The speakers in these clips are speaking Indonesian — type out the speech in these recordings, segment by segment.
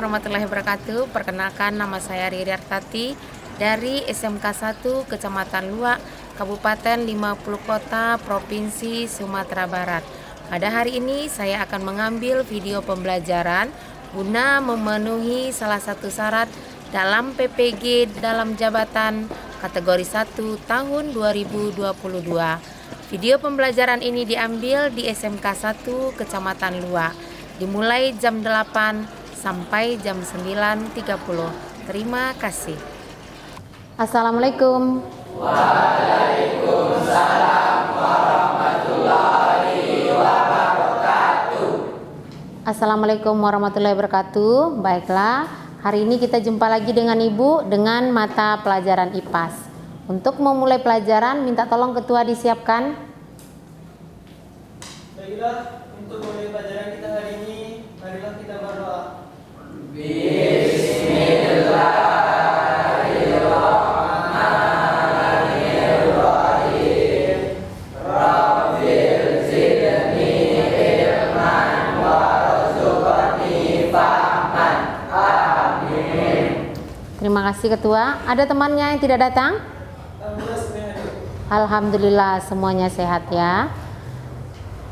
warahmatullahi wabarakatuh. Perkenalkan, nama saya Riri Artati dari SMK 1 Kecamatan Luak, Kabupaten 50 Kota, Provinsi Sumatera Barat. Pada hari ini saya akan mengambil video pembelajaran guna memenuhi salah satu syarat dalam PPG dalam jabatan kategori 1 tahun 2022. Video pembelajaran ini diambil di SMK 1 Kecamatan Luak, dimulai jam 8 sampai jam 9.30. Terima kasih. Assalamualaikum. Waalaikumsalam warahmatullahi wabarakatuh. Assalamualaikum warahmatullahi wabarakatuh. Baiklah, hari ini kita jumpa lagi dengan Ibu dengan mata pelajaran IPAS. Untuk memulai pelajaran, minta tolong ketua disiapkan. Baiklah, untuk mulai pelajaran kita hari ini, marilah kita berdoa. Bismillahirrahmanirrahim. Rabbil zidni ilman warzuqni fahman. Amin. Terima kasih ketua. Ada temannya yang tidak datang? Alhamdulillah semuanya sehat ya.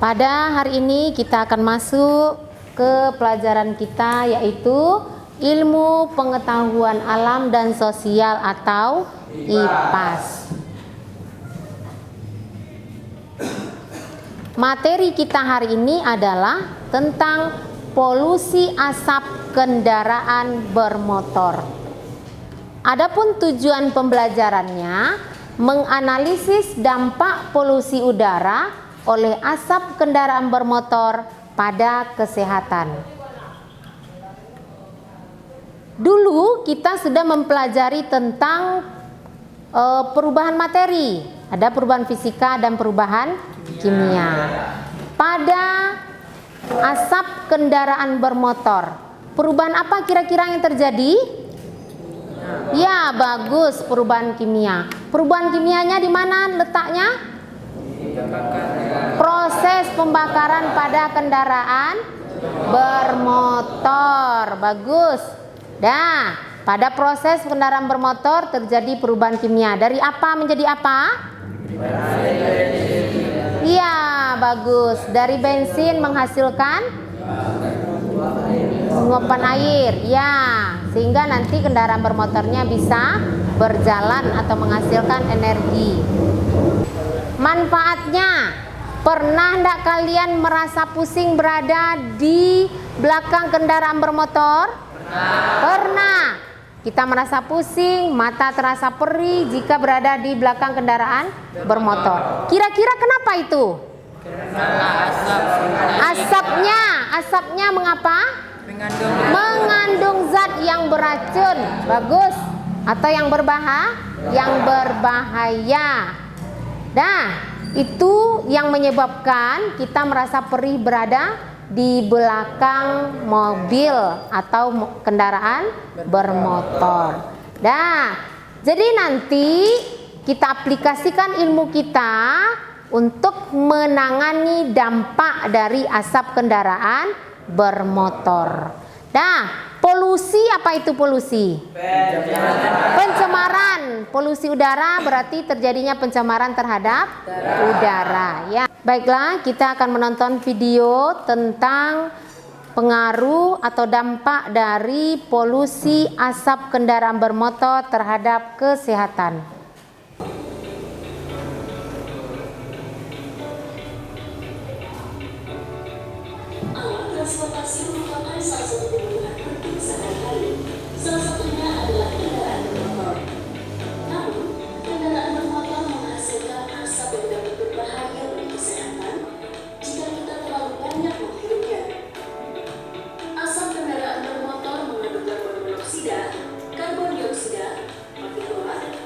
Pada hari ini kita akan masuk ke pelajaran kita, yaitu ilmu pengetahuan alam dan sosial atau IPAS. Materi kita hari ini adalah tentang polusi asap kendaraan bermotor. Adapun tujuan pembelajarannya menganalisis dampak polusi udara oleh asap kendaraan bermotor pada kesehatan. Dulu kita sudah mempelajari tentang perubahan materi. Ada perubahan fisika dan perubahan kimia. Pada asap kendaraan bermotor, perubahan apa kira-kira yang terjadi? Ya, bagus, perubahan kimia. Perubahan kimianya di mana letaknya? Proses pembakaran pada kendaraan bermotor. Bagus. Nah, pada proses kendaraan bermotor terjadi perubahan kimia. Dari apa menjadi apa? Iya, bagus. Dari bensin menghasilkan penguapan air. Ya, sehingga nanti kendaraan bermotornya bisa berjalan atau menghasilkan energi. Manfaatnya, pernah enggak kalian merasa pusing berada di belakang kendaraan bermotor? Pernah. Kita merasa pusing, mata terasa perih jika berada di belakang kendaraan bermotor. Kira-kira kenapa itu? Asapnya mengapa? Mengandung zat yang beracun. Bagus. Atau yang berbahaya. Nah, itu yang menyebabkan kita merasa perih berada di belakang mobil atau kendaraan bermotor. Nah, jadi nanti kita aplikasikan ilmu kita untuk menangani dampak dari asap kendaraan bermotor. Nah, polusi, apa itu polusi? Pencemaran. Polusi udara berarti terjadinya pencemaran terhadap udara ya. Baiklah, kita akan menonton video tentang pengaruh atau dampak dari polusi asap kendaraan bermotor terhadap kesehatan. Alat transportasi merupakan salah satu kebutuhan penting sehari-hari. Salah satunya adalah kendaraan bermotor. Namun, kendaraan bermotor menghasilkan asap yang dapat berbahaya bagi kesehatan jika kita terlalu banyak menghirupnya. Asap kendaraan bermotor mengandung karbon monoksida, karbon dioksida, partikulat,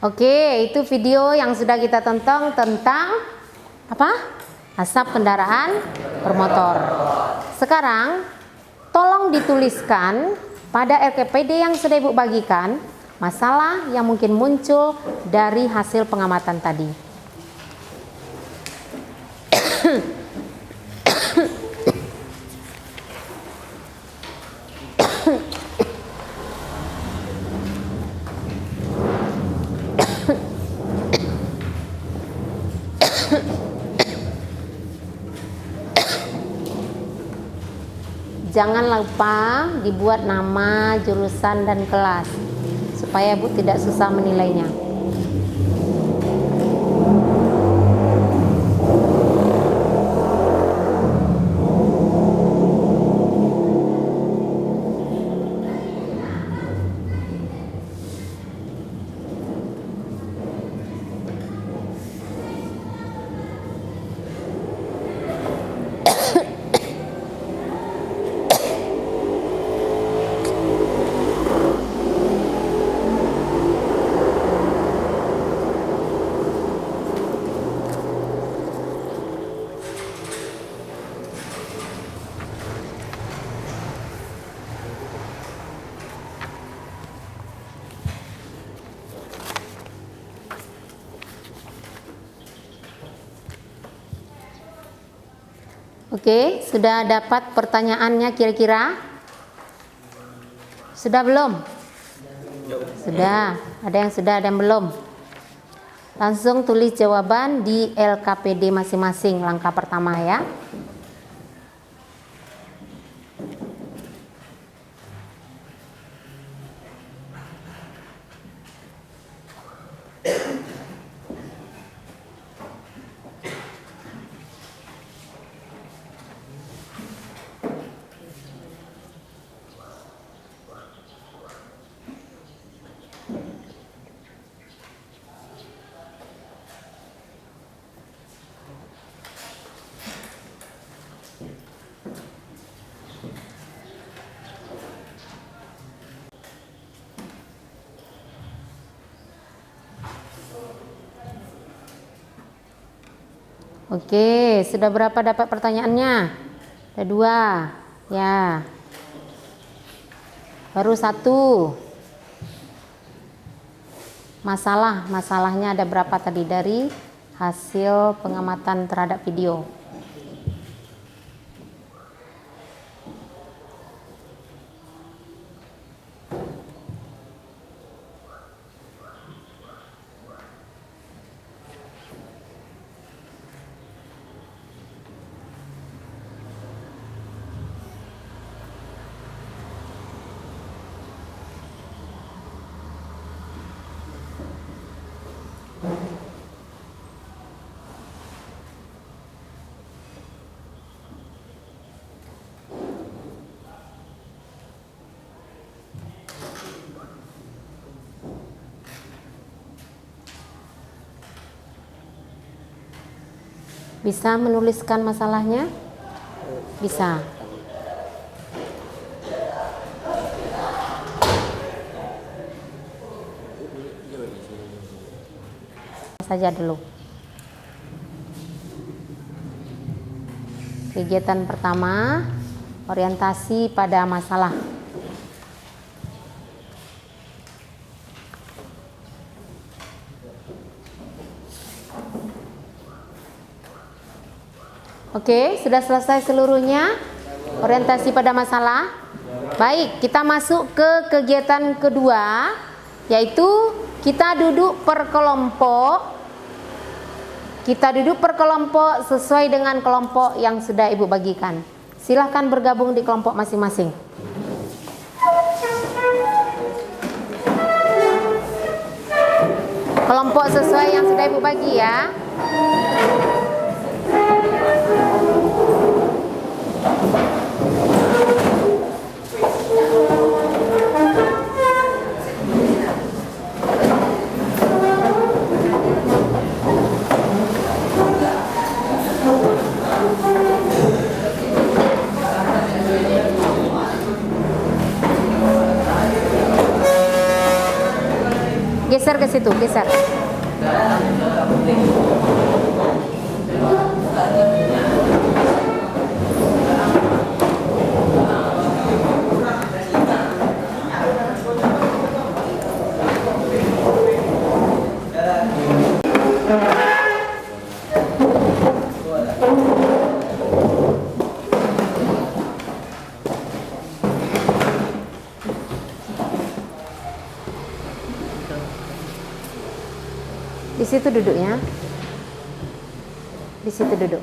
Oke, itu video yang sudah kita tonton tentang apa? Asap kendaraan bermotor. Sekarang tolong dituliskan pada RKPD yang sudah Ibu bagikan masalah yang mungkin muncul dari hasil pengamatan tadi. Jangan lupa dibuat nama, jurusan, dan kelas supaya Bu tidak susah menilainya. Oke, sudah dapat pertanyaannya kira-kira? Sudah belum? Sudah. Ada yang sudah, ada yang belum? Langsung tulis jawaban di LKPD masing-masing langkah pertama ya. Oke, sudah berapa dapat pertanyaannya? Ada 2, ya. Baru 1. Masalahnya ada berapa tadi dari hasil pengamatan terhadap video? Bisa menuliskan masalahnya? Bisa. Saja dulu. Kegiatan pertama, orientasi pada masalah. Oke, sudah selesai seluruhnya orientasi pada masalah. Baik, kita masuk ke kegiatan kedua, yaitu kita duduk per kelompok. Kita duduk per kelompok sesuai dengan kelompok yang sudah Ibu bagikan. Silahkan bergabung di kelompok masing-masing. Kelompok sesuai yang sudah Ibu bagi ya. Geser ke situ, geser. Di situ duduknya. Di situ duduk.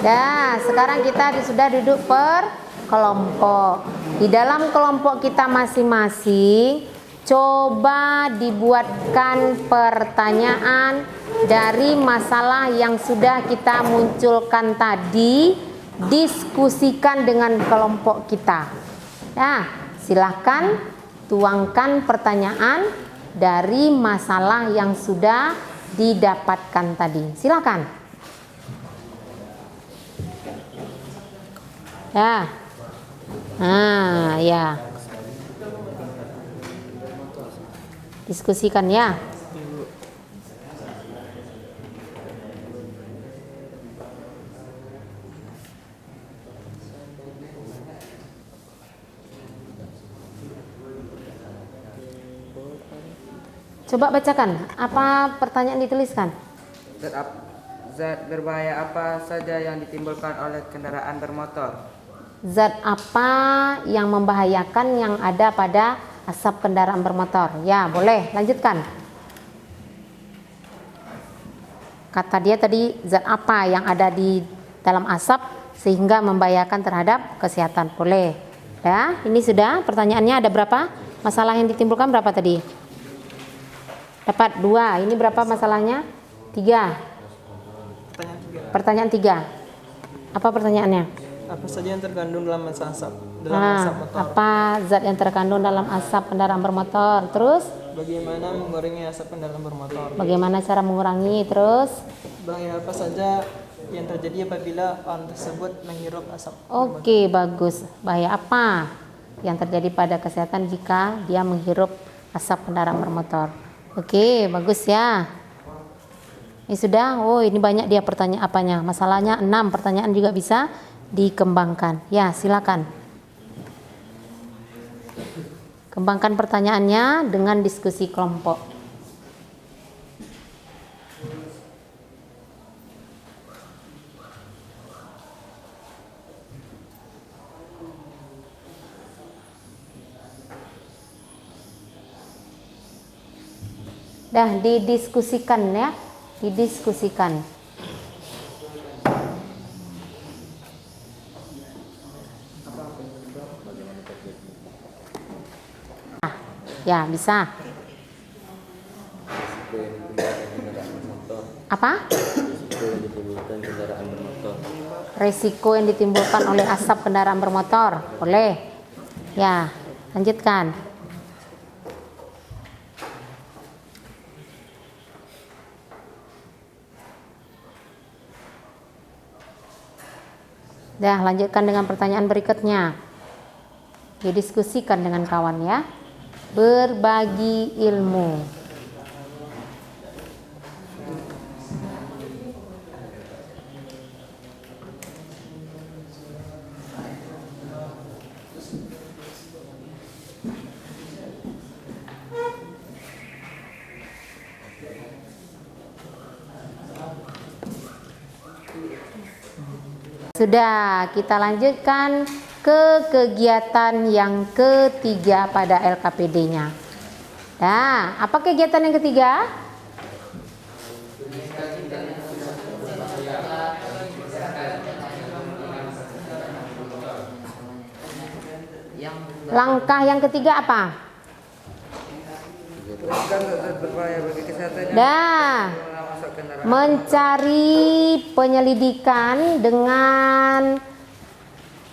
Dah, sekarang kita sudah duduk per kelompok. Di dalam kelompok kita masing-masing, coba dibuatkan pertanyaan dari masalah yang sudah kita munculkan tadi, diskusikan dengan kelompok kita. Ya, silahkan tuangkan pertanyaan dari masalah yang sudah didapatkan tadi. Silakan. Ya. Nah, ya. Diskusikan ya. Coba bacakan, apa pertanyaan dituliskan? Zat berbahaya apa saja yang ditimbulkan oleh kendaraan bermotor? Zat apa yang membahayakan yang ada pada asap kendaraan bermotor? Ya, boleh, lanjutkan. Kata dia tadi, zat apa yang ada di dalam asap sehingga membahayakan terhadap kesehatan? Boleh. Ya, ini sudah pertanyaannya ada berapa? Masalah yang ditimbulkan berapa tadi? Dapat 2. Ini berapa masalahnya? 3. Pertanyaan 3. Apa pertanyaannya? Apa saja yang terkandung dalam asap motor? Apa zat yang terkandung dalam asap kendaraan bermotor? Terus? Bagaimana mengurangi asap kendaraan bermotor? Bagaimana cara mengurangi? Terus? Bahaya apa saja yang terjadi apabila orang tersebut menghirup asap? Oke, bagus. Bahaya apa yang terjadi pada kesehatan jika dia menghirup asap kendaraan bermotor? Oke, bagus ya. Ini sudah. Oh, ini banyak dia pertanyaan apanya. Masalahnya 6 pertanyaan juga bisa dikembangkan. Ya, silakan. Kembangkan pertanyaannya dengan diskusi kelompok. Dah didiskusikan ya, didiskusikan. Ya, bisa. Apa? Resiko yang ditimbulkan oleh asap kendaraan bermotor. Boleh. Ya, lanjutkan. Dah, lanjutkan dengan pertanyaan berikutnya. Didiskusikan dengan kawan ya. Berbagi ilmu. Sudah, kita lanjutkan ke kegiatan yang ketiga pada LKPD-nya. Nah, apa kegiatan yang ketiga? Langkah yang ketiga apa? Dah, mencari penyelidikan dengan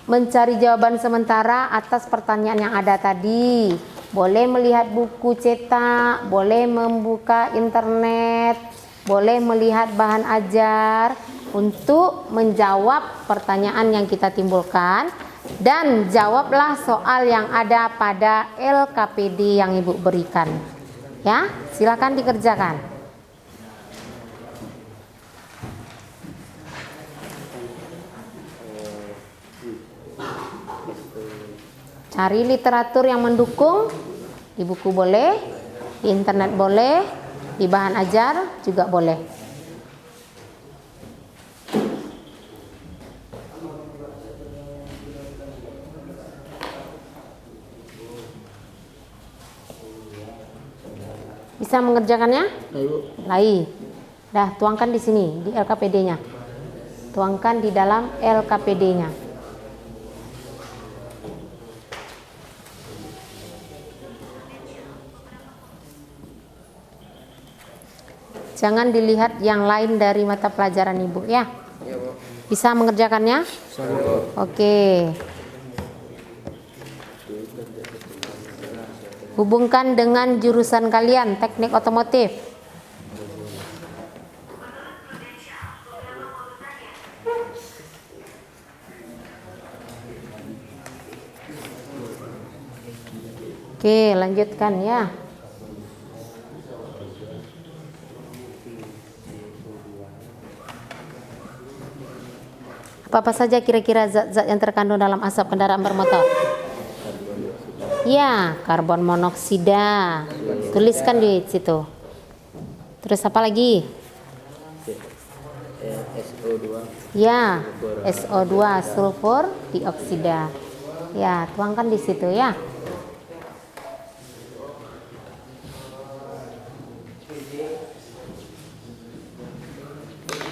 mencari jawaban sementara atas pertanyaan yang ada tadi. Boleh melihat buku cetak, boleh membuka internet, boleh melihat bahan ajar, untuk menjawab pertanyaan yang kita timbulkan dan jawablah soal yang ada pada LKPD yang Ibu berikan. Ya, silakan dikerjakan. Cari literatur yang mendukung, di buku boleh, di internet boleh, di bahan ajar juga boleh. Bisa mengerjakannya? Lai. Dah, tuangkan di sini, di LKPD-nya. Tuangkan di dalam LKPD-nya. Jangan dilihat yang lain dari mata pelajaran Ibu ya. Bisa mengerjakannya? Oke. Hubungkan dengan jurusan kalian, teknik otomotif. Oke, lanjutkan ya. Apa saja kira-kira zat-zat yang terkandung dalam asap kendaraan bermotor? Ya, karbon monoksida. Tuliskan di situ. Terus apa lagi? SO2. Ya, SO2, sulfur dioksida. Ya, tuangkan di situ ya.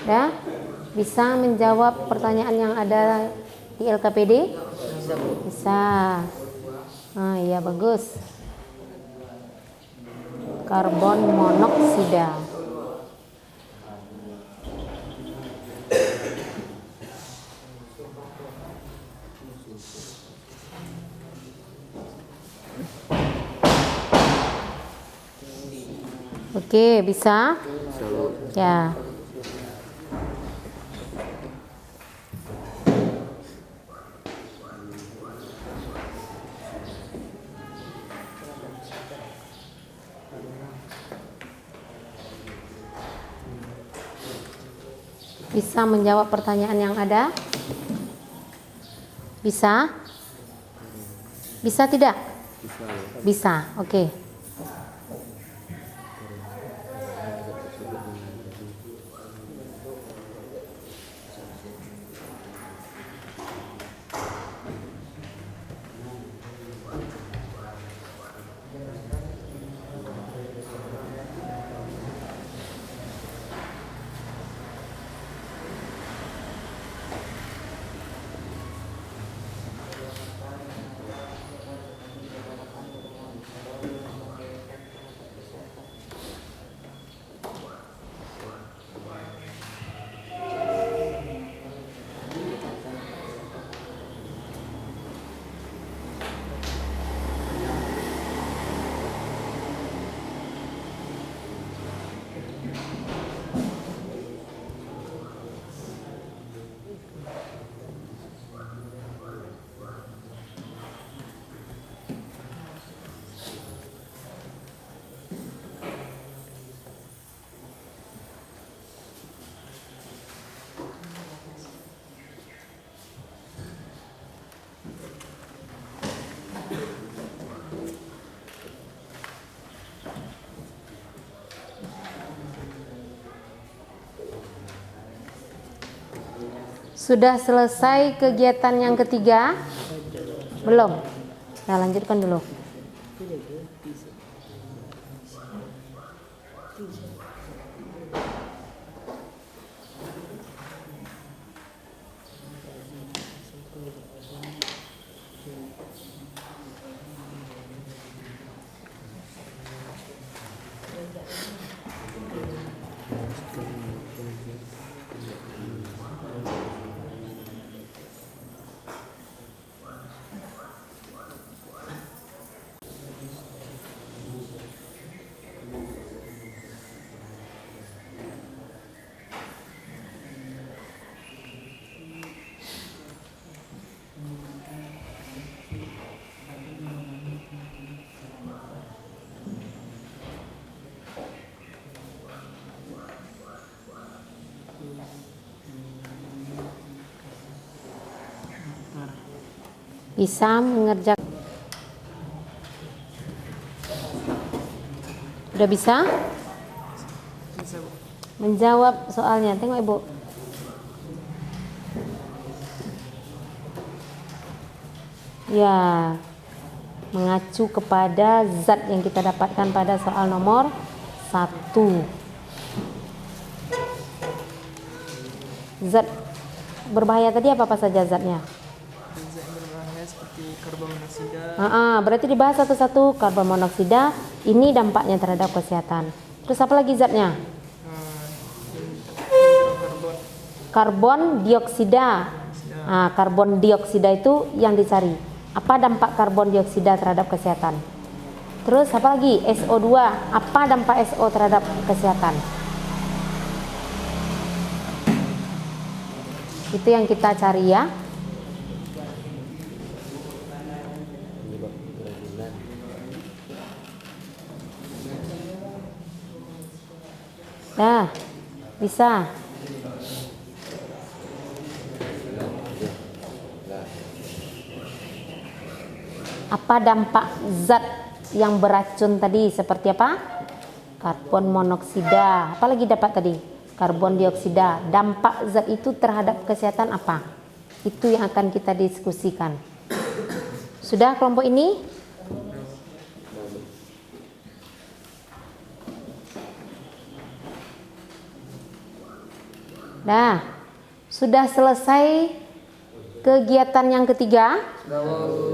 Ya. Bisa menjawab pertanyaan yang ada di LKPD? Bisa. Ah, iya bagus. Karbon monoksida. Oke, bisa? Ya. Bisa menjawab pertanyaan yang ada? Bisa? Bisa tidak? Bisa, oke. Sudah selesai kegiatan yang ketiga? Belum? Nah, lanjutkan dulu. bisa mengerjakan. Udah bisa? Menjawab soalnya. Tengok Ibu. Ya, mengacu kepada zat yang kita dapatkan pada soal nomor 1. Zat berbahaya tadi apa saja zatnya? Zat yang berbahaya seperti karbon monoksida. Berarti dibahas satu-satu. Karbon monoksida ini dampaknya terhadap kesehatan. Terus apa lagi zatnya? Karbon dioksida. Karbon dioksida itu yang dicari. Apa dampak karbon dioksida terhadap kesehatan? Terus apa lagi? SO2. Apa dampak SO terhadap kesehatan? Itu yang kita cari ya. Nah, bisa. Apa dampak zat yang beracun tadi seperti apa? Karbon monoksida. Apalagi dapat tadi? Karbon dioksida. Dampak zat itu terhadap kesehatan apa? Itu yang akan kita diskusikan. Sudah kelompok ini? Nah, sudah selesai kegiatan yang ketiga?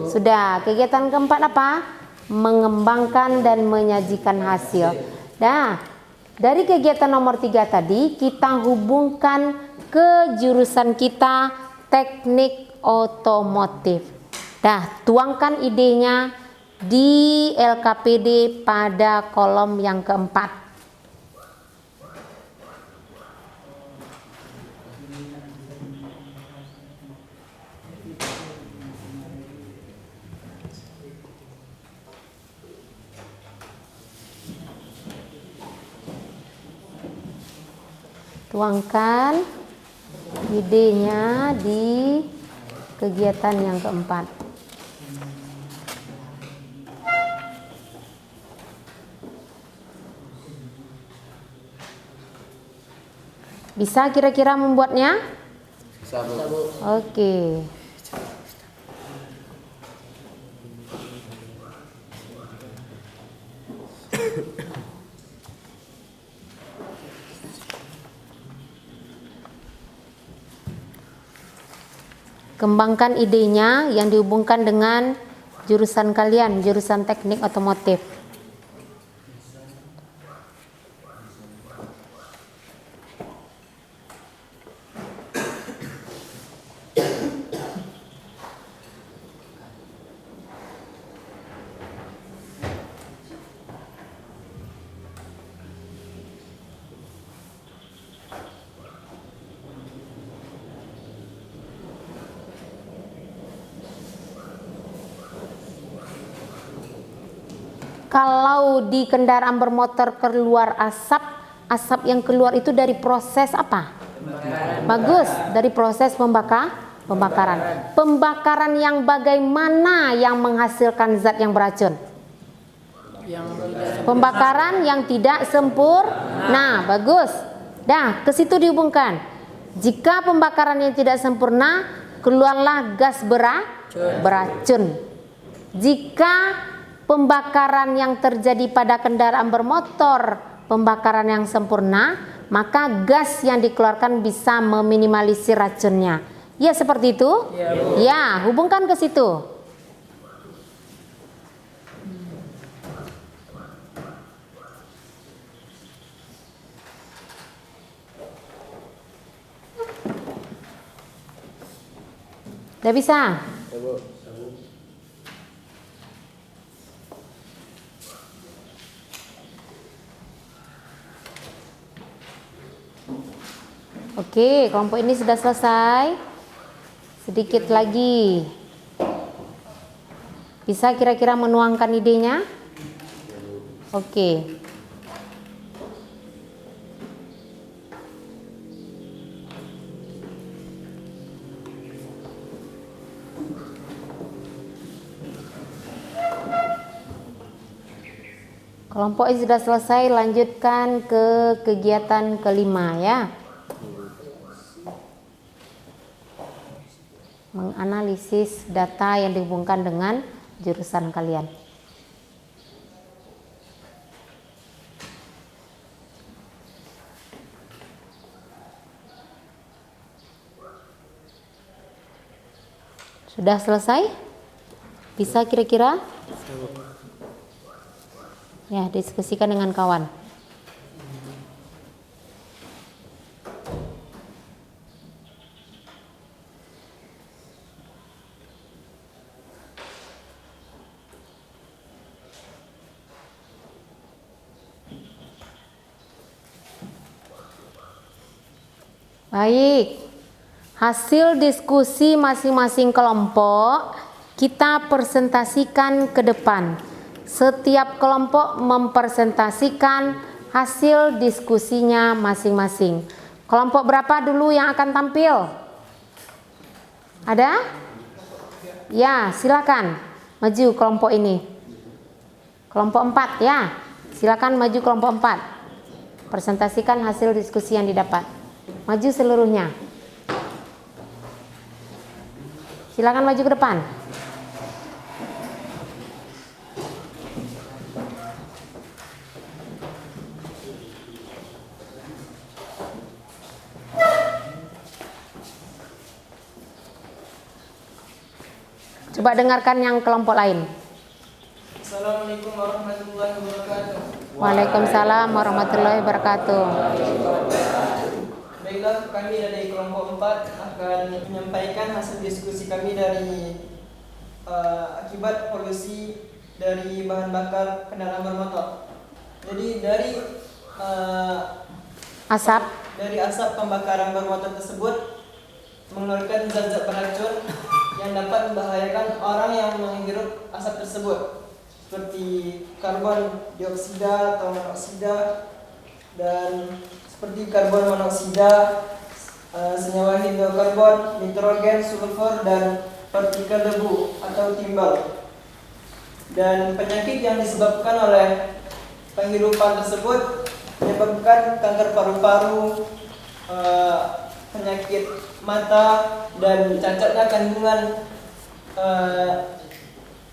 Sudah. Kegiatan keempat apa? Mengembangkan dan menyajikan hasil. Nah, dari kegiatan nomor 3 tadi kita hubungkan ke jurusan kita teknik otomotif. Nah, tuangkan idenya di LKPD pada kolom yang keempat. Tuangkan idenya di kegiatan yang keempat. Bisa kira-kira membuatnya? Bisa, Bu. Oke. Kembangkan idenya yang dihubungkan dengan jurusan kalian, jurusan teknik otomotif. Kalau di kendaraan bermotor keluar asap, asap yang keluar itu dari proses apa? Bagus, dari proses pembakaran. Pembakaran yang bagaimana yang menghasilkan zat yang beracun? Pembakaran yang tidak sempurna. Bagus. Nah, ke situ dihubungkan. Jika pembakaran yang tidak sempurna, keluarlah gas beracun. Jika pembakaran yang terjadi pada kendaraan bermotor pembakaran yang sempurna, maka gas yang dikeluarkan bisa meminimalisir racunnya. Ya, seperti itu? Ya, hubungkan ke situ. Udah bisa? Oke, kelompok ini sudah selesai. Sedikit lagi. Bisa kira-kira menuangkan idenya? Oke. Kelompok ini sudah selesai, lanjutkan ke kegiatan kelima ya. Menganalisis data yang dihubungkan dengan jurusan kalian. Sudah selesai? Bisa kira-kira? Ya, diskusikan dengan kawan. Baik, hasil diskusi masing-masing kelompok kita presentasikan ke depan. Setiap kelompok mempresentasikan hasil diskusinya masing-masing. Kelompok berapa dulu yang akan tampil? Ada? Ya, silakan maju kelompok ini. Kelompok 4 ya. Silakan maju kelompok 4. Presentasikan hasil diskusi yang didapat. Maju seluruhnya. Silakan maju ke depan. Coba dengarkan yang kelompok lain. Assalamualaikum warahmatullahi wabarakatuh. Waalaikumsalam warahmatullahi wabarakatuh. Baiklah, kami dari kelompok 4 akan menyampaikan hasil diskusi kami dari akibat polusi dari bahan bakar kendaraan bermotor. Jadi dari asap pembakaran bermotor tersebut mengeluarkan zat-zat beracun yang dapat membahayakan orang yang menghirup asap tersebut, seperti karbon dioksida atau monoksida, dan seperti karbon monoksida, senyawa hidrokarbon, nitrogen, sulfur, dan partikel debu atau timbal. Dan penyakit yang disebabkan oleh penghirupan tersebut menyebabkan kanker paru-paru, penyakit mata, dan cacatnya kandungan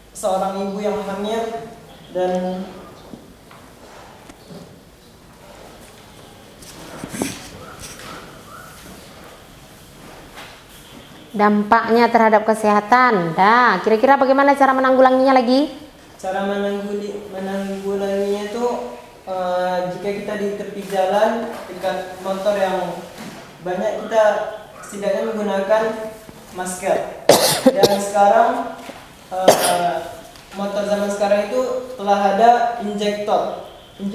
seorang ibu yang hamil, dan dampaknya terhadap kesehatan. Dah, kira-kira bagaimana cara menanggulanginya lagi? Cara menanggulanginya itu jika kita di tepi jalan dekat motor yang banyak, kita setidaknya menggunakan masker. Dan sekarang motor zaman sekarang itu telah ada injektor.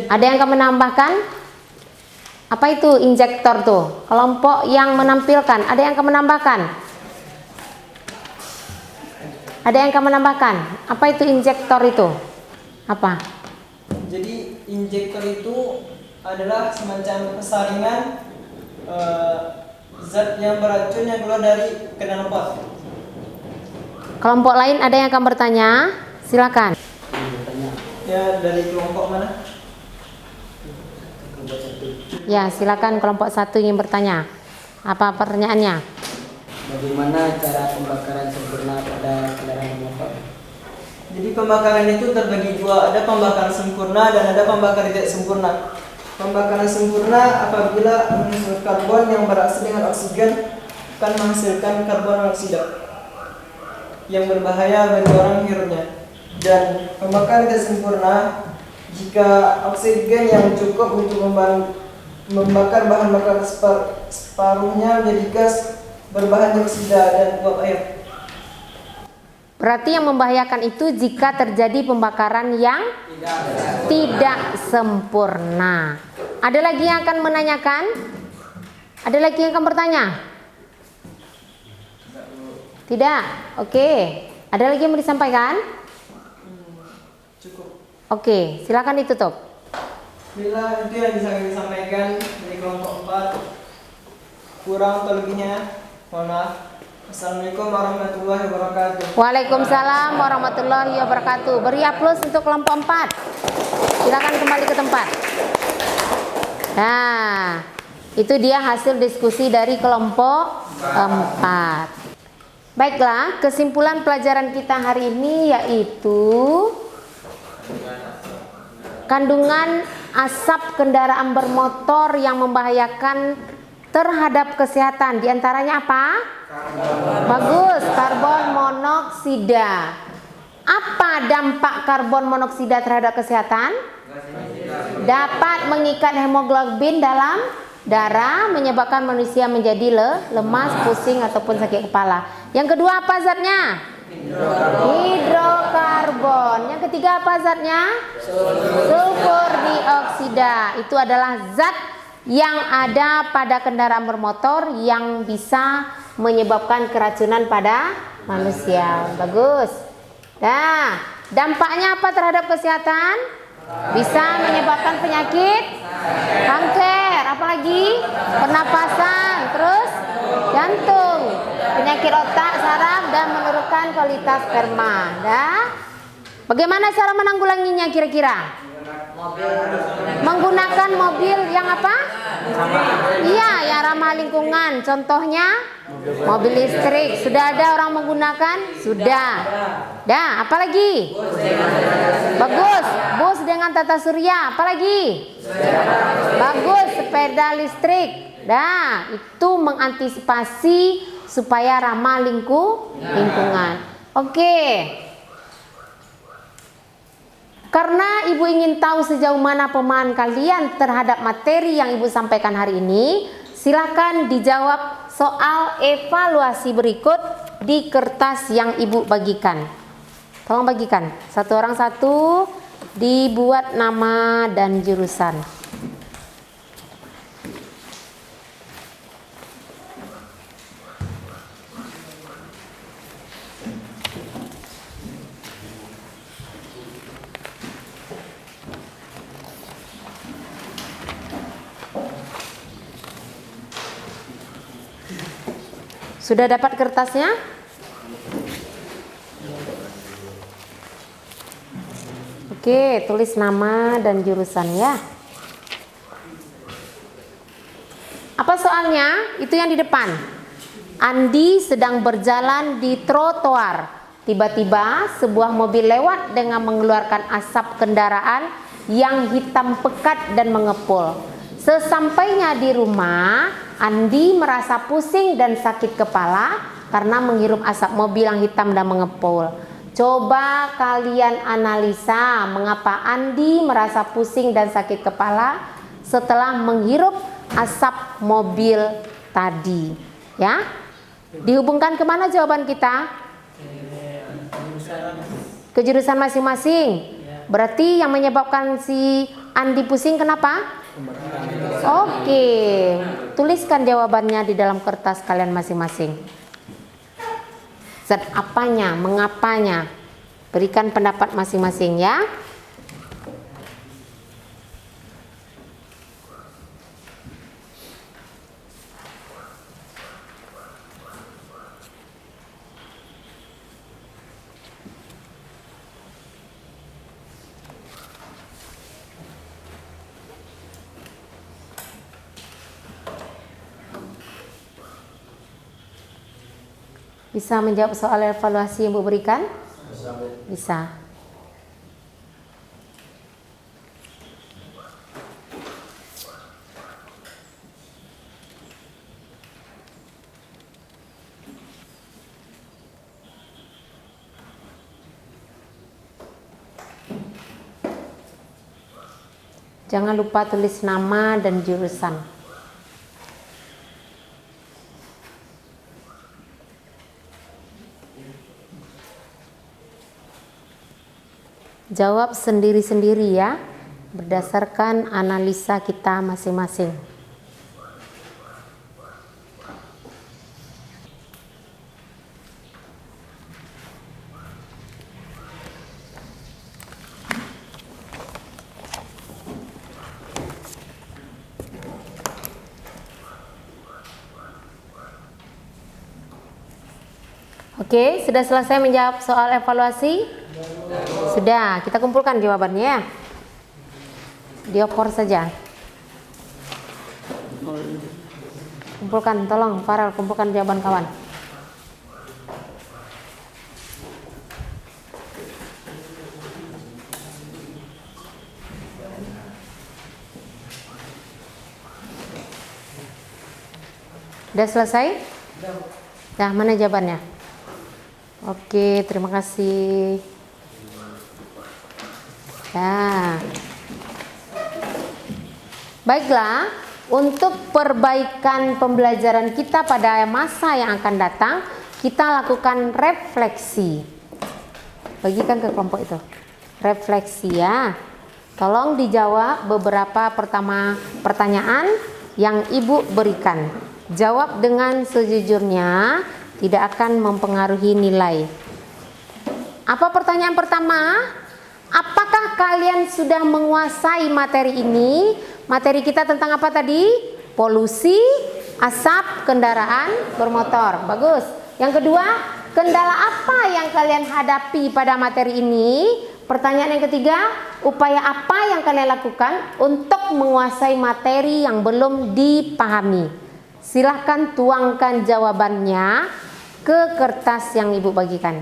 Ada yang akan menambahkan? Apa itu injektor tuh? Kelompok yang menampilkan, ada yang akan menambahkan? Ada yang akan menambahkan? Apa itu injektor itu? Apa? Jadi injektor itu adalah semacam pesaringan zat yang beracun yang keluar dari knalpot. Kelompok lain ada yang akan bertanya? Silakan. Ya, dari kelompok mana? Ya, silakan kelompok 1 ingin bertanya. Apa pertanyaannya? Bagaimana cara pembakaran sempurna pada kendaraan bermotor? Jadi pembakaran itu terbagi dua, ada pembakaran sempurna dan ada pembakaran tidak sempurna. Pembakaran sempurna apabila unsur karbon yang bereaksi dengan oksigen akan menghasilkan karbon monoksida yang berbahaya bagi orang hirupnya. Dan pembakaran tidak sempurna jika oksigen yang cukup untuk membakar bahan bakar separuhnya menjadi gas berbahan dioksida dan uap air. Berarti yang membahayakan itu jika terjadi pembakaran yang tidak sempurna. Ada lagi yang akan menanyakan? Ada lagi yang akan bertanya? Tidak? Oke. Ada lagi yang mau disampaikan? Cukup. Oke, silakan ditutup. Bila itu yang bisa kami sampaikan dari kelompok 4. Kurang atau lebihnya, mohon maaf. Assalamualaikum warahmatullahi wabarakatuh. Waalaikumsalam warahmatullahi wabarakatuh. Beri aplaus untuk kelompok 4. Silakan kembali ke tempat. Nah, itu dia hasil diskusi dari kelompok 4. Baiklah, kesimpulan pelajaran kita hari ini yaitu kandungan asap kendaraan bermotor yang membahayakan terhadap kesehatan. Di antaranya apa? Bagus, karbon monoksida. Apa dampak karbon monoksida terhadap kesehatan? Dapat mengikat hemoglobin dalam darah, menyebabkan manusia menjadi lemas, pusing ataupun sakit kepala. Yang kedua apa zatnya? Hidrokarbon. Yang ketiga apa zatnya? Sulfur dioksida. Itu adalah zat yang ada pada kendaraan bermotor yang bisa menyebabkan keracunan pada manusia. Bagus. Nah, dampaknya apa terhadap kesehatan? Bisa menyebabkan penyakit kanker, apalagi pernapasan, terus jantung, penyakit otak, saraf, dan menurunkan kualitas sperma. Bagaimana cara menanggulanginya kira-kira? Menggunakan mobil yang apa? Iya, yang ramah lingkungan. Contohnya mobil listrik. Sudah ada orang menggunakan? Sudah. Dah, apalagi? Bagus, bus dengan tata surya. Apalagi? Bagus, sepeda listrik. Dah, itu mengantisipasi supaya ramah lingkungan. Oke. Karena Ibu ingin tahu sejauh mana pemahaman kalian terhadap materi yang Ibu sampaikan hari ini, silakan dijawab soal evaluasi berikut di kertas yang Ibu bagikan. Tolong bagikan, satu orang satu, dibuat nama dan jurusan. Sudah dapat kertasnya? Oke, tulis nama dan jurusan ya. Apa soalnya? Itu yang di depan. Andi sedang berjalan di trotoar. Tiba-tiba sebuah mobil lewat dengan mengeluarkan asap kendaraan yang hitam pekat dan mengepul. Sesampainya di rumah, Andi merasa pusing dan sakit kepala karena menghirup asap mobil yang hitam dan mengepul. Coba kalian analisa mengapa Andi merasa pusing dan sakit kepala setelah menghirup asap mobil tadi. Ya, dihubungkan kemana jawaban kita? Ke jurusan masing-masing. Berarti yang menyebabkan si Andi pusing kenapa? Oke, tuliskan jawabannya di dalam kertas kalian masing-masing. Zat apanya, mengapanya? Berikan pendapat masing-masing ya. Bisa menjawab soal evaluasi yang Ibu berikan? Bisa. Jangan lupa tulis nama dan jurusan. Jawab sendiri-sendiri ya, berdasarkan analisa kita masing-masing. Oke, sudah selesai menjawab soal evaluasi? Sudah, kita kumpulkan jawabannya ya. Diopor saja. Kumpulkan, tolong Farel, kumpulkan jawaban kawan. Udah selesai? Nah, mana jawabannya? Oke, terima kasih. Nah, baiklah, untuk perbaikan pembelajaran kita pada masa yang akan datang, kita lakukan refleksi. Bagikan ke kelompok itu. Refleksi ya. Tolong dijawab beberapa pertanyaan yang Ibu berikan. Jawab dengan sejujurnya, tidak akan mempengaruhi nilai. Apa pertanyaan pertama? Apakah kalian sudah menguasai materi ini? Materi kita tentang apa tadi? Polusi, asap kendaraan bermotor. Bagus. Yang kedua, kendala apa yang kalian hadapi pada materi ini? Pertanyaan yang ketiga, upaya apa yang kalian lakukan untuk menguasai materi yang belum dipahami? Silahkan tuangkan jawabannya ke kertas yang Ibu bagikan.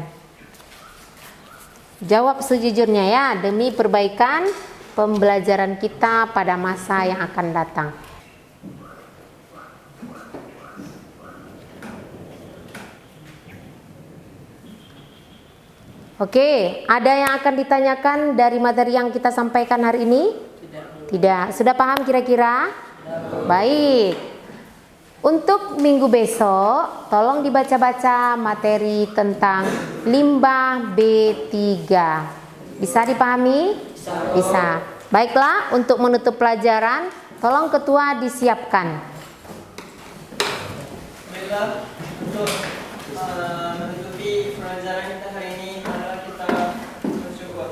Jawab sejujurnya ya, demi perbaikan pembelajaran kita pada masa yang akan datang. Oke, ada yang akan ditanyakan dari materi yang kita sampaikan hari ini? Tidak. Sudah paham kira-kira? Baik. Untuk minggu besok, tolong dibaca-baca materi tentang limbah B3. Bisa dipahami? Bisa. Baiklah, untuk menutup pelajaran, tolong ketua disiapkan. Baiklah, untuk menutupi pelajaran kita hari ini adalah kita bersyukur.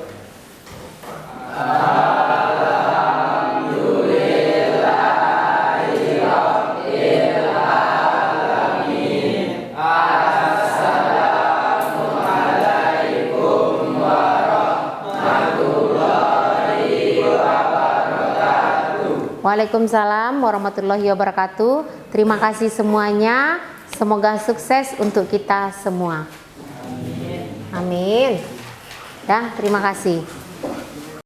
Waalaikumsalam warahmatullahi wabarakatuh. Terima kasih semuanya. Semoga sukses untuk kita semua. Amin. Dah, terima kasih.